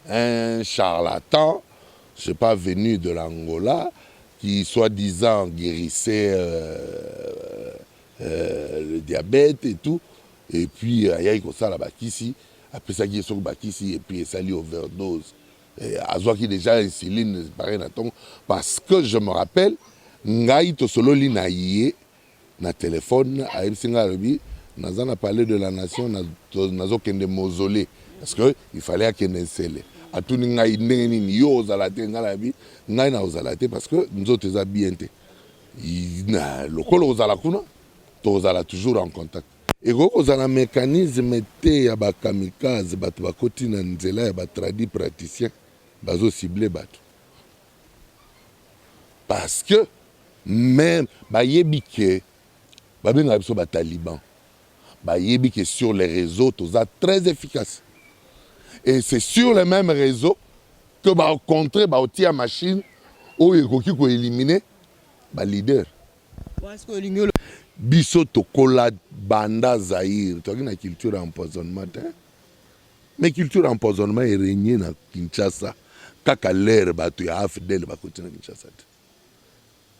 un charlatan, je ne sais pas, venu de l'Angola, qui soi-disant guérissait le diabète et tout. Et puis, il y a ça là-bas ici, après ça, il y a sur ici, et puis ça lui overdose. À ce qui déjà insuline, pareil, parce que je me rappelle, ngai to solo li na yé na téléphone à Msinga Rubi, nous a parlé de la nation, nazo kende mausolée parce que il fallait kende sele. A tout ngai neni yo zalate ngalabi, ngai na ozalate parce que nous autres les bien té. Na lokolo ozala kuna, to ozala toujours en contact. Et quand on a un mécanisme de ba kamikaze, ba bakoti na nzela ya ba tradi praticien, bazo ciblé bato. Parce que même bayebike babenga biso ba taliban bayebike sur les réseaux toza très efficace et c'est sur les mêmes réseaux que ba rencontrer ba otia machine o ekoki ko éliminer ba leader biso tokola banda Zaïre toki na culture empoisonnement mais culture empoisonnement est régné na Kinshasa kaka l'air bato ya afdel ba continue Kinshasa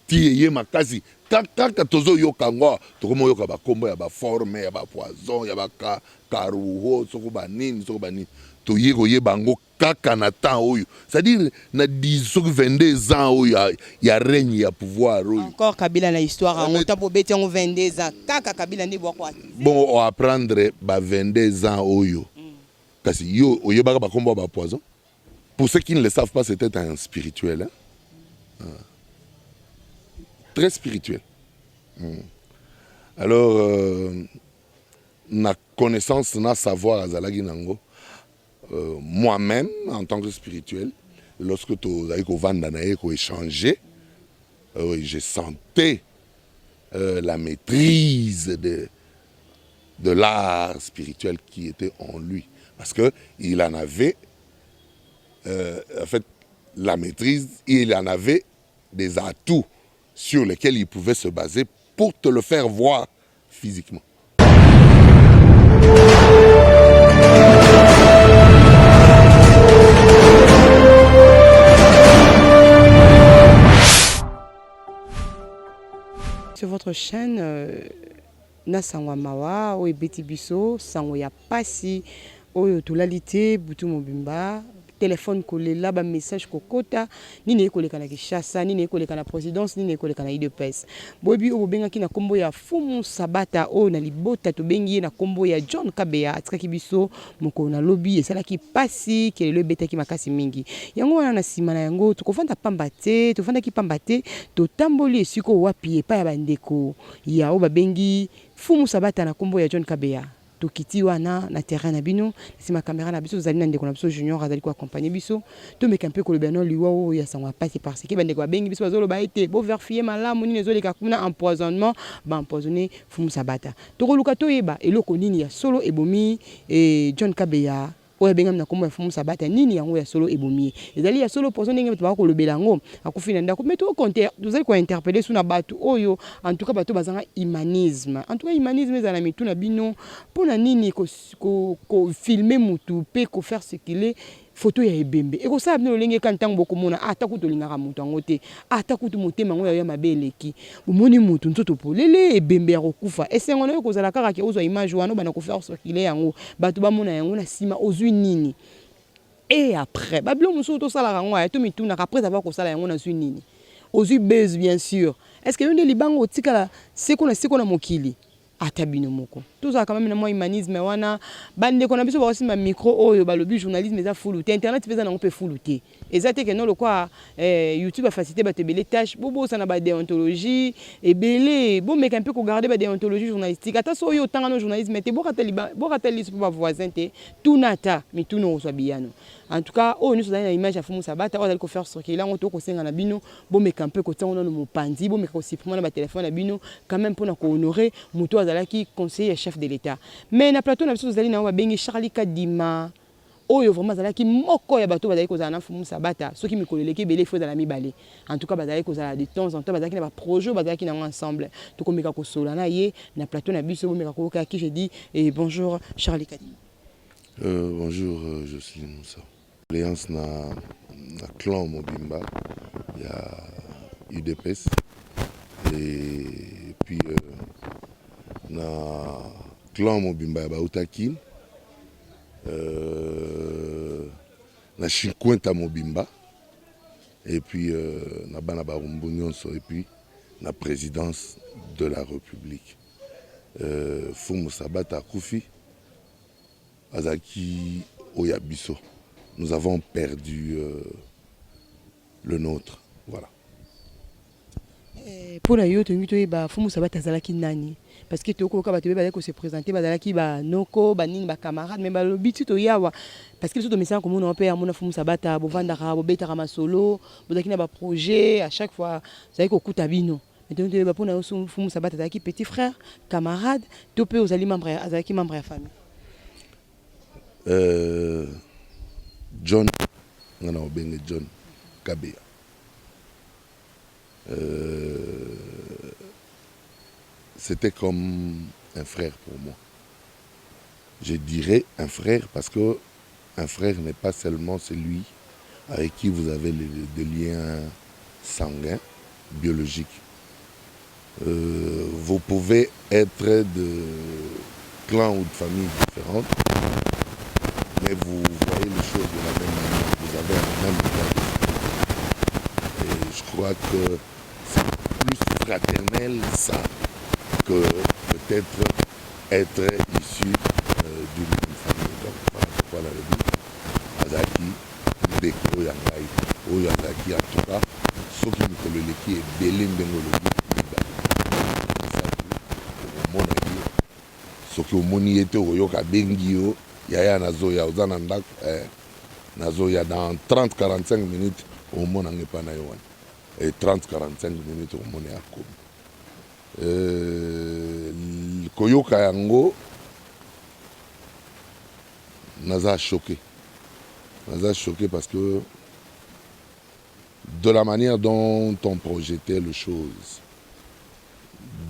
tiye makasi kaka tozo yoka ngo tokomo yoka ba kombo ya ba forme ya ba poison ya ba karuho soko ba nini to yego ye bango kaka na temps oyo c'est-à-dire na 22 ans oyo ya règne ya pouvoir oyo encore Kabila na histoire en temps pour beti 22 ans kaka Kabila ndi bwa bon on apprendre ba 22 ans oyo kasi yo oyebaka ba kombo ba poison pour ceux qui ne le savent pas c'était un spirituel hein? Très spirituel. Alors, na connaissance, na savoir à Zalagi Nango, moi-même, en tant que spirituel, lorsque tu as échangé, je sentais la maîtrise de l'art spirituel qui était en lui. Parce qu'il en avait, en fait, la maîtrise, il en avait des atouts sur lesquels il pouvait se baser pour te le faire voir physiquement. Sur votre chaîne, na sangwa mawa, o ebeti biso, sangwa ya pasi, o tolalite, butu mobimba, téléphone collé là, message kokota, ni ne koleka na Kinshasa, ni ne koleka na présidence, ni ne koleka na IDPS. Bobi o benga ki na kombo ya Fumu Sabata o na libota to bengi na kombo ya John Kabea atkaki biso moko na lobby esala ki pasi ke le beta ki makasi mingi. Yango wana na sima na yango to kofanda pambate, to fanda ki pambate, to tamboli esiko wapi pa ya bandeko. Ya o bengi Fumu Sabata na kombo ya John Kabea. Tokiti wana na terrain na bino sima caméra na biso zali na ndeko na biso junior azali ko accompagner biso to meka mpe ko le beno liwa o ya sangwa pasi parce que bandeko bengi biso bazolo ba été bo vérifier malamu ni ezoleka kuna empoisonnement ba empoisonner Fumu Sabata to ko luka to yeba eloko nini ya solo ebomi John Kabea oya benga na kombo ya Fumu Sabata nini yango ya solo ebomi ezali ya solo poison ndenge to ba ko lobela ngo akufina ndako mais to compter tozali ko interpeller suna batu oyo en tout cas bato bazanga humanisme en tout cas humanisme ezala mitu na bino pona nini ko filmer mutu pe ko faire ce qu'il est photo ya ebembe eko sa bino lenge kan tango bokomona ata kuto lingaka mutu ngote ata kuto motema ngo ya mabeleki bomoni mutu nzoto polele ebembe ya kokufa esengo na yo kozala kaka ke ozwa image wana bana ko faire ce qu'il est yango bato bamona yango na sima ozwi nini et après babilo muso to sala ngo ya to mituna après avoir ko sala yango na zwi nini ozwi base bien sûr est-ce que yonde libango tikala seko na mokili atabino moko toza quand même na moi humanisme wana bande ko na biso ba aussi ma micro oyo ba lobi journalisme eza fuluté internet peza na ngo pe fuluté ezate ke non le quoi YouTube a facilité ba tebele tâche bobo ça na ba déontologie et belé bon mec un peu ko garder ba déontologie journalistique ata so yo tanga no journalisme te bo rateli pour ba voisin te tout nata mi tout no so biano en tout cas oh nous sommes na image ya Fumu Sabata on va ko faire circuler on to ko senga na bino bo mec un peu ko tanga no mo pandi bo mec ko supprimer na ba téléphone na bino quand même pour na ko honorer muto azalaki conseiller chef de l'État mais na plateau na biso zali na ba bengi Charlie Kadima oyo vraiment zalaki moko ya bato bazali kozala na Fumu Sabata soki mikoleleki belé fo za la mibale en tout cas bazali kozala de temps en temps bazali na ba projet bazali na ensemble to komeka ko sola na ye na plateau na biso bo meka ko ka ki je dis et bonjour Charlie Kadima bonjour Jocelyne Moussa. Alliance na clan Mobimba, il y a UDPS et puis na clan Mobimba ya Bautakin, na Chinkwenta Mobimba et puis na bana barumbu nyonso et puis la présidence de la République. Fumu Sabata Koufi, Azaki Oyabiso. Nous avons perdu le nôtre. Voilà. Pour la yoto, Fumu Sabata Zalaki Nani. Parce que Toko Kabatebe se présenter, Bazalaki ba Noko, Baning, ba camarade, mais le but to yawa. Parce que les autres messages comme on peut à mon Fumu Sabata, Bovandara, Bobeta Ramasolo, Bodakina ba projet, à chaque fois, ça y est qu'au Kutabino. Donc, pour nous, Fumu Sabata Zalaki petit frère, camarade, tu peux aux membre de la famille. John, on a John Kabea. C'était comme un frère pour moi. Je dirais un frère parce que un frère n'est pas seulement celui avec qui vous avez des liens sanguins, biologiques. Vous pouvez être de clans ou de familles différentes, mais vous voyez les choses de la même manière, vous avez un même regard. Et je crois que c'est plus fraternel ça que peut-être être issu d'une famille. Donc voilà pourquoi on a dit Azaki, Ndeko Yangai, Oyazaki en tout cas, ceux qui nous connaissent qui est Belin Bengologi, soki omoni ete oyoka bengi yo yaya nazoya oza na ndako nazoya dans 30-45 minutes omona ngepa na yo wana et 30-45 minutes omona akomi koyoka yango naza choqué parce que de la manière dont on projetait les choses,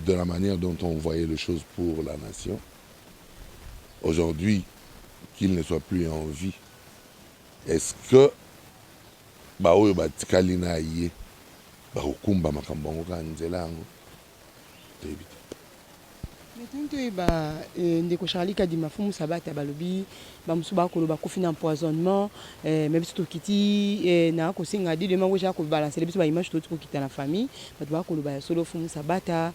de la manière dont on voyait les choses pour la nation, aujourd'hui, qu'il ne soit plus en vie, est-ce que baoyo batikali na ye bakokumba makambo yango kaka nzela yango toyebi te. Ndeko Charlie Kadima Fumu Sabata balobi bamusu bakoloba kofi na empoisonnement mais biso tokiti na kosinga di demain ko balancer biso ba image to kita na famille bato bakoloba solo Fumu Sabata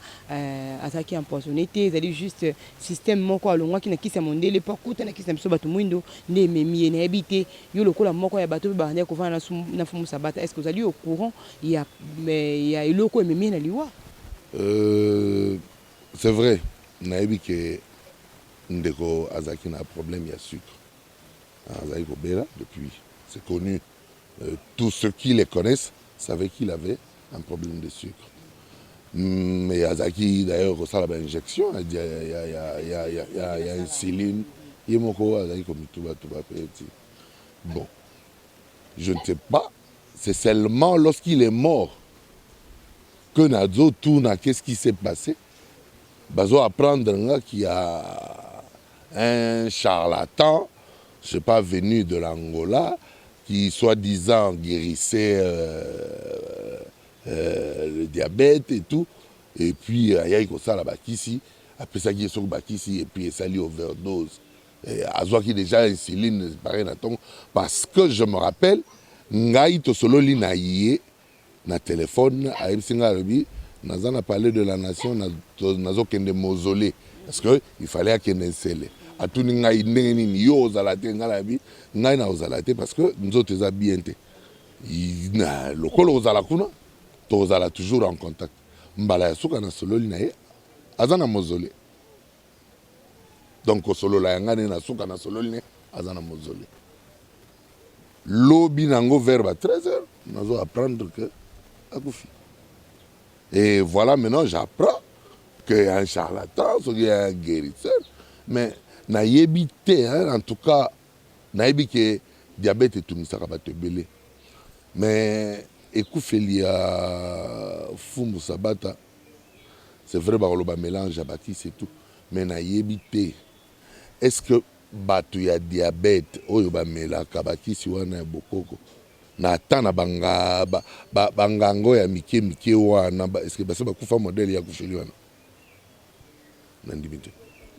azaki empoisonné te ezali juste système moko alongwaki na kisa mondele po kuta na kisa biso bato mwindo nde memi na habité yo lokola moko ya bato ba ne ko vana na Fumu Sabata. Est-ce que vous allez au courant il y a eloko memi na liwa? C'est vrai. Naïbi que Ndeko Azaki a un problème, il y a sucre. Azaki Kobela, depuis, c'est connu. Tous ceux qui les connaissent savaient qu'il avait un problème de sucre. Mais Azaki, d'ailleurs, ça a une injection, il y a une céline. Il y a Azaki comme tout va petit. Bon, je ne sais pas. C'est seulement lorsqu'il est mort que Nazo tourne, qu'est-ce qui s'est passé. Bazo apprendre qu'il y a un charlatan, je ne sais pas, venu de l'Angola, qui soi-disant guérissait le diabète et tout. Et puis, il y a ça ici, après ça, il y a ça ici, et puis ça lui overdose. Azo qui déjà insuline, pareil, parce que je me rappelle, Ngaï Tosololi na yé, na téléphone, à Ebsinga Rebi, Nazan a parlé de la nation, Nazo kende mausolée. Parce qu'il fallait qu'il y ait un scellé. A tout le monde yo ozalate ngalabi, ngai na ozalate parce que nous autres les bien té. Le col ozala kuna, to ozala toujours en contact. Mbala suka na solo linae, azana mausolée. Donc solo la ngane na suka na solo linae, azana mausolée. Lobi nango vers 13h, nazo apprendre que akufi. Et voilà, maintenant j'apprends qu'il y a un charlatan, qu'il y a un guérisseur. Mais naïbité, en tout cas, naïbité que diabète et tout ça va te belé. Mais écoufeli à Fumu Sabata, c'est vrai, le mélange à bâti, c'est tout. Mais naïbité, est-ce que bato ya diabète oyo bamelaka bakisi wana ya bokoko na ata na bangango ya mike wana eske basi bakufa modele ya kufeli wana nandimi te.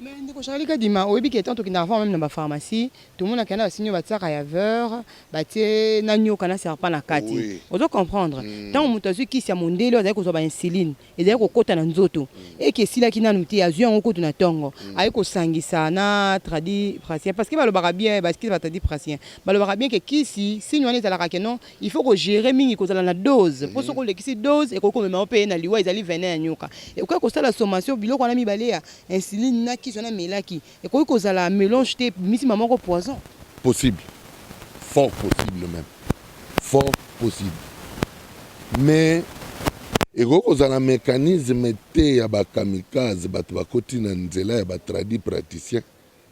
Mais ndiko Charlie Kadima oyebi ke tant tokenda avant même na ba pharmacie tout le monde a kana basinyo batsaka ya veur batie na nyoka na serpent na kati on doit comprendre tant mutu azwi kisi ya mondele azali kozwa ba insuline ezali kokota na nzoto eke silaki nanu te azwi yango koto na tongo ayi kosangisa na tradi praticien parce que balobaka bien parce que batadi praticien balobaka bien ke kisi signe wana ezalaka ke non il faut ko gérer mingi kozala na dose po soko lekisi dose ekokomema pe na liwa ezali venin ya nyoka e ko kosala sommation biloko wana mibale ya insuline na kisi wana melaki et quoi que ça la mélange te misi maman ko poison possible fort possible même fort possible mais et quoi que ça la mécanisme te ya ba kamikaze bato bakoti na nzela ya ba tradi praticien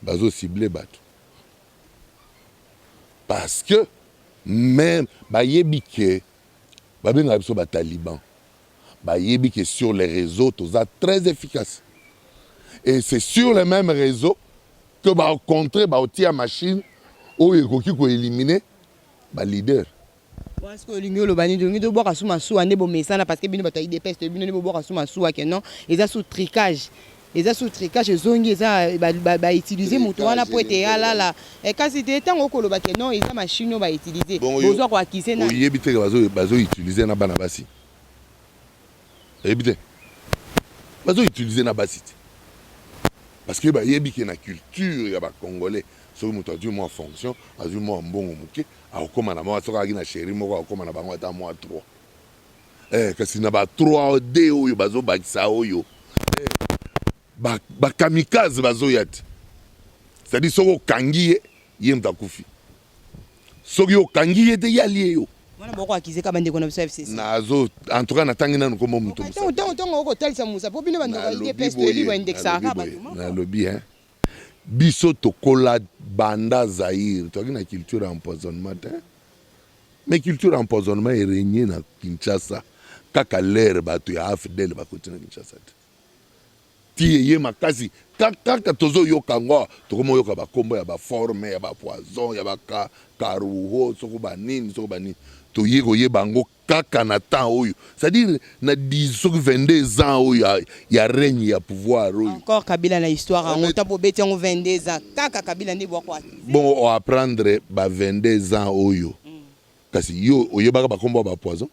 bazo cibler bato parce que même ba yebike ba benga biso ba taliban ba yebike sur les réseaux tout ça très efficace. Et c'est sur les mêmes réseaux que va rencontrer la machine où il faut éliminer le leader. Est-ce que l'Union Lobani de boire à sous ma sous à nebo mais ça parce que bien bataille des pestes bien nebo boire à sous ma sous à que non ils a sous tricage sous tricage ils ont ils utiliser motoana pour être là et quand c'était temps au koloba que non ils a machine va utiliser besoin quoi qui c'est na oui éviter bazo utiliser na bana basi éviter bazo utiliser na basi. Parce que il y a une culture, il y a des Congolais, ceux qui ont dû en fonction, ils ont dû en bon mouké, à comment on a fait une chérie, à comment on a fait un mois trois. Parce qu'il y a trois D, il y a des bagsa, il y a des kamikazes, c'est-à-dire ceux qui ont kangi, ils ont koufi. Ceux qui ont kangi, ils ont lié. Wana boko akize ka bande kona FCC nazo en tout cas natangina nko mo muto tant ko talisa musa po bino bando ka ide peste libo indexa ka bato na lobby hein biso tokola banda Zaïre to na culture empoisonnement mais culture empoisonnement est régné na Kinshasa kaka l'air bato ya afdel ba kotina Kinshasa ti ye makasi kaka tozo yoka ngo tokomo yoka ba kombo ya ba forme ya ba poison ya ba karuho soko ba nini to yego bango kaka na temps oyo c'est-à-dire na 22 ans oyo ya règne ya pouvoir oyo encore Kabila na histoire on tapo beti ngo 22 ans kaka Kabila ndi bwa kwa bon on apprendre ba 22 ans oyo kasi yo oyebaka ba kombo ba poison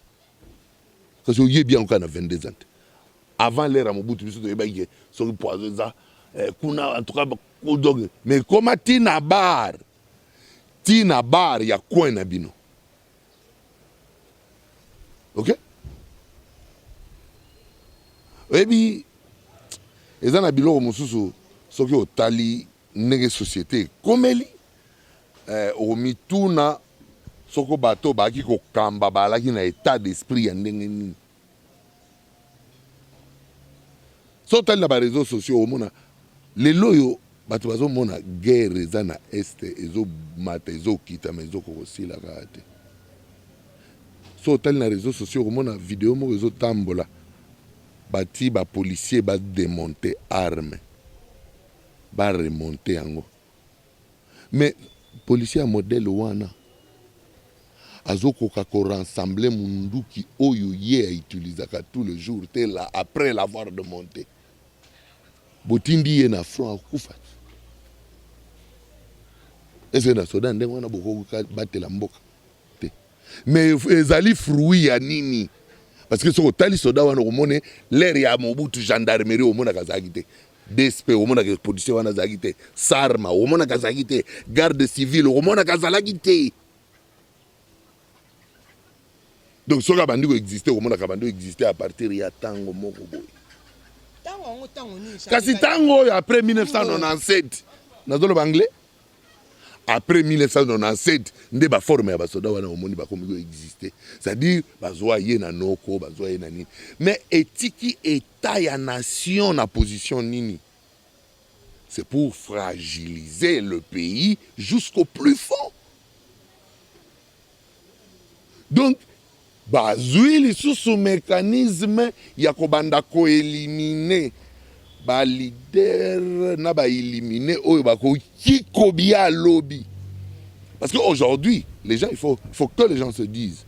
kasi oyebi encore na 22 ans avant l'ère Mobutu biso to yebaki so poison za kuna en tout cas mais comment tina bar ya coin na bino. Ok? Et puis, ils ont biloko mususu soki otali ndenge société komeli omituna soko bato baki kokamba balaki na état d'esprit ya ndenge nini. So tali na ba réseaux sociaux omona lelo yo bato bazomona guerre eza na este ezomata ezokita ma ezokokosila kaka te. So tel na réseaux sociaux comme on vidéo mo réseau tambola bati ba policier ba démonter armes ba remonter ango mais policier a modèle wana azoko ka ko rassembler munduki oyo ye a utiliser ka tout le jour te là après l'avoir démonté botindi ye na front akufa est-ce que na soda ndenge wana boko ka batela mboka. Mais ezali fruit ya nini parce que so tali soda wana omone l'air ya Mobutu gendarmerie omona kazaki te DSP omona ke police wana zaki te sarma omona kazaki te garde civile omona kazalaki te donc soka bandi ko exister omona ka bandi exister à partir ya tango moko boy tango ni kasi tango après 1997 nazolo banglais après 1997 nde ba forme ya basoda wana omoni ba komi exister c'est-à-dire bazwa ye na noko bazwa ye na nini mais etiki état ya nation na position nini c'est pour fragiliser le pays jusqu'au plus fond donc bazwi lisusu mécanisme ya kobanda ko éliminer ba leader na ba éliminer oyo ba ko kikobia lobby. Parce qu'aujourd'hui, les gens, il faut que les gens se disent.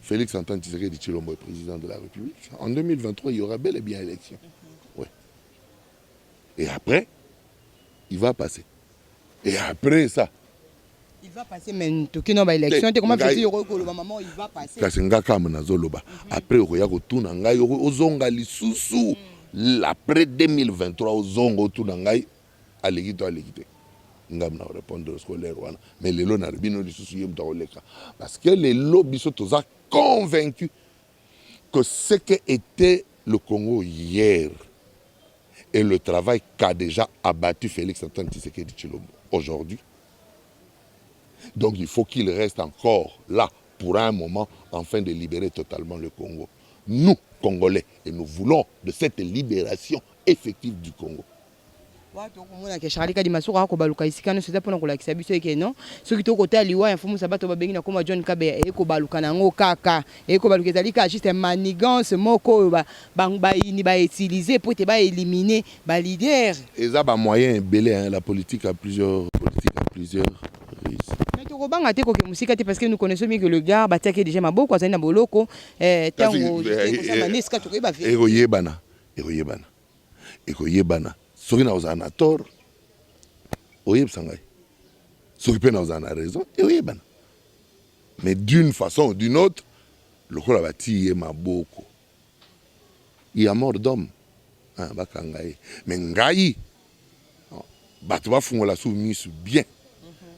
Félix Antoine Tshisekedi Tshilombo est président de la République. En 2023, il y aura bel et bien élection. Ouais. Et après, il va passer. Et après ça. Il va passer maintenant. Qui n'a pas élection. Comment fait-il que maman il va passer? Parce que ngaka manazoloba. Après, il y a retourna ngai ozonga lisusu. Après 2023, ozonga retourna ngai alegito. Ngam na répondre scolaire wana. Mais les lots n'arbino lisusu yem taoleka. Parce que les lots biso toza convaincus que ce qu'était le Congo hier et le travail qu'a déjà abattu Félix Antoine Tshisekedi Tshilombo aujourd'hui. Donc il faut qu'il reste encore là pour un moment afin de libérer totalement le Congo. Nous, Congolais, et nous voulons de cette libération effective du Congo. Watu kumuna ke Charlie Kadimasura ko baluka isikano c'est pour la kisabi so ke non ce qui to côté liwa infomu sabato babengi na koma John Kabe e ko baluka nango kaka e ko baluka zalika juste manigance moko ba ini ba utiliser pour te ba éliminer ba leader et ça ba moyen belé hein, la politique à plusieurs risques. Mais to ko banga te ko ke musika te parce que nous connaissons bien que le gars batake déjà maboko azali na boloko tango ko sa maneska to ko ba fait Ekoyebana soki na ozana tort oyebisa ngai soki mpe na ozana raison oyebana mais d'une façon ou d'une autre lokola bati ye maboko il y a mort d'homme bakanga ye mais ngai bato bafungola su misu bien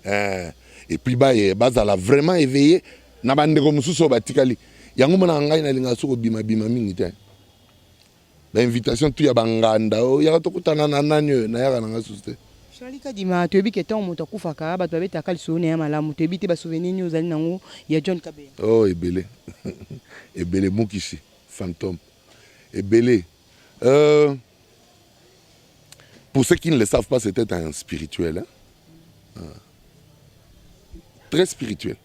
et puis bazala vraiment éveillé na bandeko mosusu batikali yango mona ngai nalinga soko bima mingi te. L'invitation tout ya banganda ya tokutana na nani na yaka nanga suste. Charlie Kadima to ebi keton moto kufaka bato babeta kalisone ya malamu to ebi te ba souvenir ni ozali nango ya John Kabe. Oh ebele. Ebele Mukishi fantôme. Ebele. Pour ceux qui ne le savent pas, c'était un spirituel très spirituel.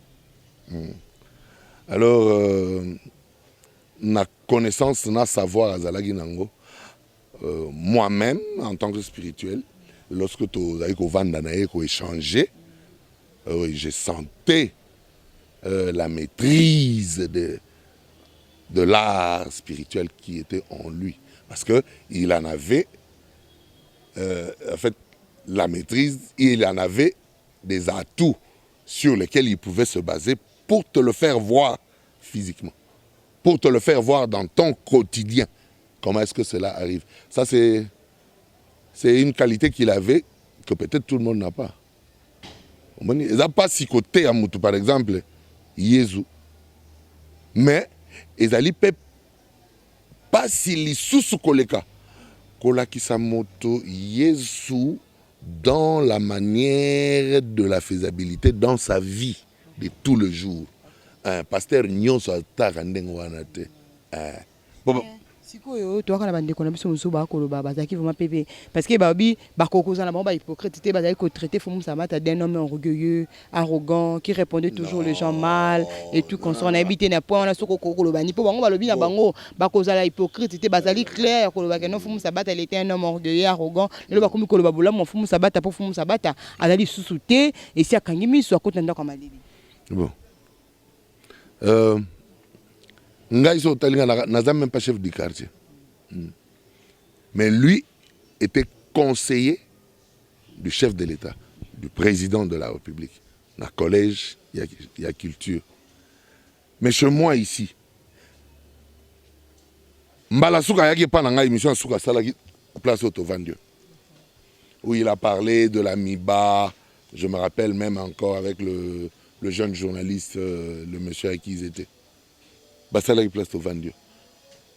Alors na connaissance, na savoir à Zalagi Nango, moi-même, en tant que spirituel, lorsque tu as échangé, je sentais la maîtrise de l'art spirituel qui était en lui. Parce qu'il en avait, en fait, la maîtrise, il en avait des atouts sur lesquels il pouvait se baser pour te le faire voir physiquement. Pour te le faire voir dans ton quotidien. Comment est-ce que cela arrive? Ça, c'est une qualité qu'il avait que peut-être tout le monde n'a pas. Il n'a pas si côté à Moutou, par exemple, Jésus. Mais, ils n'allaient pas si les sous-koleka. Kolaki Samoto, Jésus, dans la manière de la faisabilité, dans sa vie de tout le jour. Pasteur nyonso ataka ndenge wana te sikoyo to akana bandeko na biso muso ba koloba bazaki vraiment pepe parce que babi bakokoza na ba hypocrite te bazali ko traiter Fumum Sabata d'un homme orgueilleux, arrogant, qui répondait toujours les gens mal et tout concernant habité na point na soko koloba ni po bango balobi na bango bakoza la hypocrite te bazali clair koloba que non Fumum Sabata il était un homme orgueilleux, arrogant le ba komi koloba bola mo Fumum Sabata po Fumum Sabata azali susute et si akangimi so akotanda kwa malibi. Bon. Ngaïso Talinga n'a même pas chef du quartier. Mais lui était conseiller du chef de l'État, du président de la République. Dans le collège, il y a culture. Mais chez moi ici, Mbala Souka yaki pa nanga émission Souka Salaki place Autovandio. Où il a parlé de la MIBA, je me rappelle même encore avec le jeune journaliste, le monsieur avec qui ils étaient. Bassalaki place Autovandio.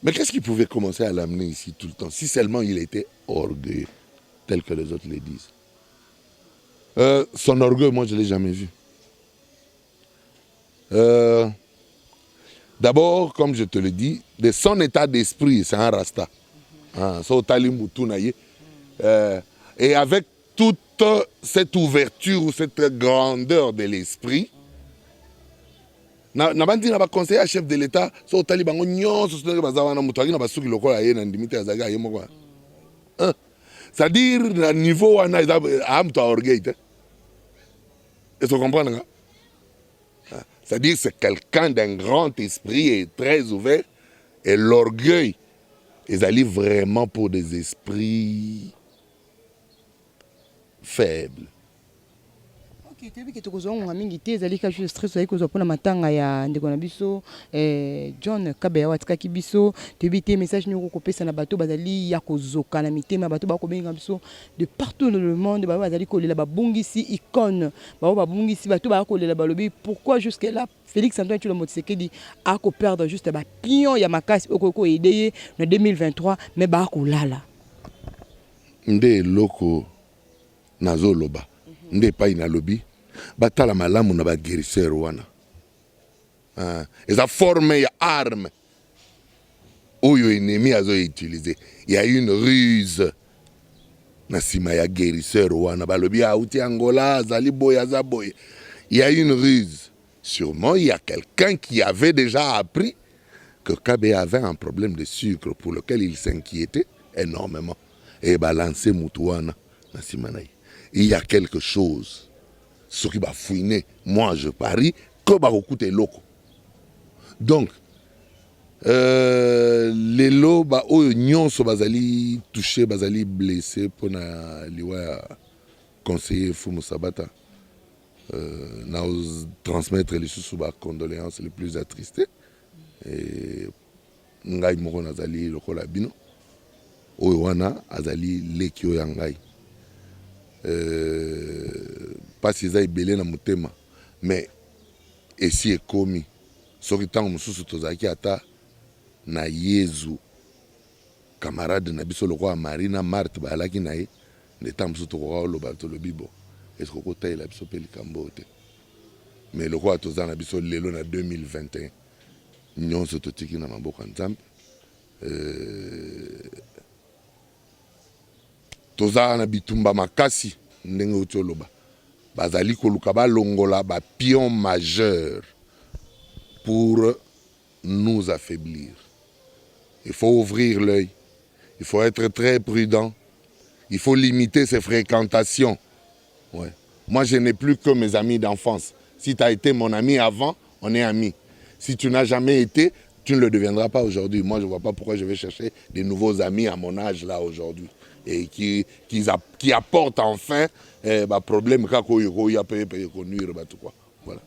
Mais qu'est-ce qui pouvait commencer à l'amener ici tout le temps, si seulement il était orgueilleux, tel que les autres le disent. Son orgueil, moi je ne l'ai jamais vu. D'abord, comme je te le dis, de son état d'esprit, c'est un rasta. Et avec toute cette ouverture ou cette grandeur de l'esprit, nabandi na ba conseiller chef de l'État so tali bango nyonso so na bazawana mutu akina basuki lokola ye na ndimite azaka ye moko C'est-à-dire, le niveau où on a orgueil. Est-ce que vous comprenez? C'est-à-dire c'est quelqu'un d'un grand esprit et très ouvert. Et l'orgueil, ils allaient vraiment pour des esprits faibles. Ok, tu as vu que tu as mingi te ezali ka juste stress avec kozwa pona matanga ya ndeko na biso John Kabeya watikaki biso tu as message nyoko kopesa na bato bazali ya kozoka na mitema bato ba ko benga biso de partout dans le monde ba bazali kolela babungisi icône ba babungisi bato ba kolela balobi pourquoi jusque là Félix Antoine Tshilombo Tshisekedi a ko perdre juste ba pion ya makasi okoko aider en 2023 mais ba ko lala nde loko nazoloba nde pa ina lobby batala malamu na ba guérisseur wana eza forme ya arme oyo ennemi azo utiliser il y a une ruse na sima ya guérisseur wana balobi auti Angola azali boy azaboy il y a une ruse sûrement il y a quelqu'un qui avait déjà appris que Kabe avait un problème de sucre pour lequel il s'inquiétait énormément et balancer mutuana na sima na il y a quelque chose ce qui va fouiner, moi je parie, que va recouter loco. Donc, les lots, nyonso bazali touché, bazali blessé pour na liwa conseiller Fumu Sabata, na transmettre les sous condoléances les plus attristées. Et ngai moko nazali lokola bino, oyo wana azali lekio ya ngai. Pas si ça est belé na mutema mais esi ekomi soki tango mususu tozaki ata na Yezu camarade na biso lokola Marina Marthe balaki na ye ne tango mususu tokoka oloba tolobi bo est-ce que kotaela biso pe likambo te mais lokola toza na biso lelo na 2021 nyonso totiki na maboko ya Nzambe toza na bitumba makasi ndenge utoloba bazali koluka balongola ba pion majeur pour nous affaiblir. Il faut ouvrir l'œil, il faut être très prudent, il faut limiter ses fréquentations. Ouais. Moi je n'ai plus que mes amis d'enfance. Si tu as été mon ami avant, on est amis. Si tu n'as jamais été, tu ne le deviendras pas aujourd'hui. Moi je ne vois pas pourquoi je vais chercher des nouveaux amis à mon âge là aujourd'hui. Et qui apportent enfin problème voilà.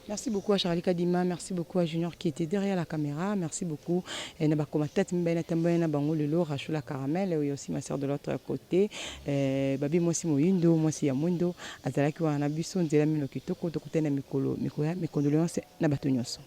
Merci beaucoup à Charlie Kadima, merci beaucoup à Junior qui était derrière la caméra, merci beaucoup à Nabakomatat Mbena Tambana Bangolelo, Rachula Caramel et aussi ma soeur de l'autre côté, Babi Mosi Moyindo, Mosi Yamundo, Azalaki Wanabuson, Zela Milokitoko, Tokotena Mikolo, mes condoléances, Nabatonyoso.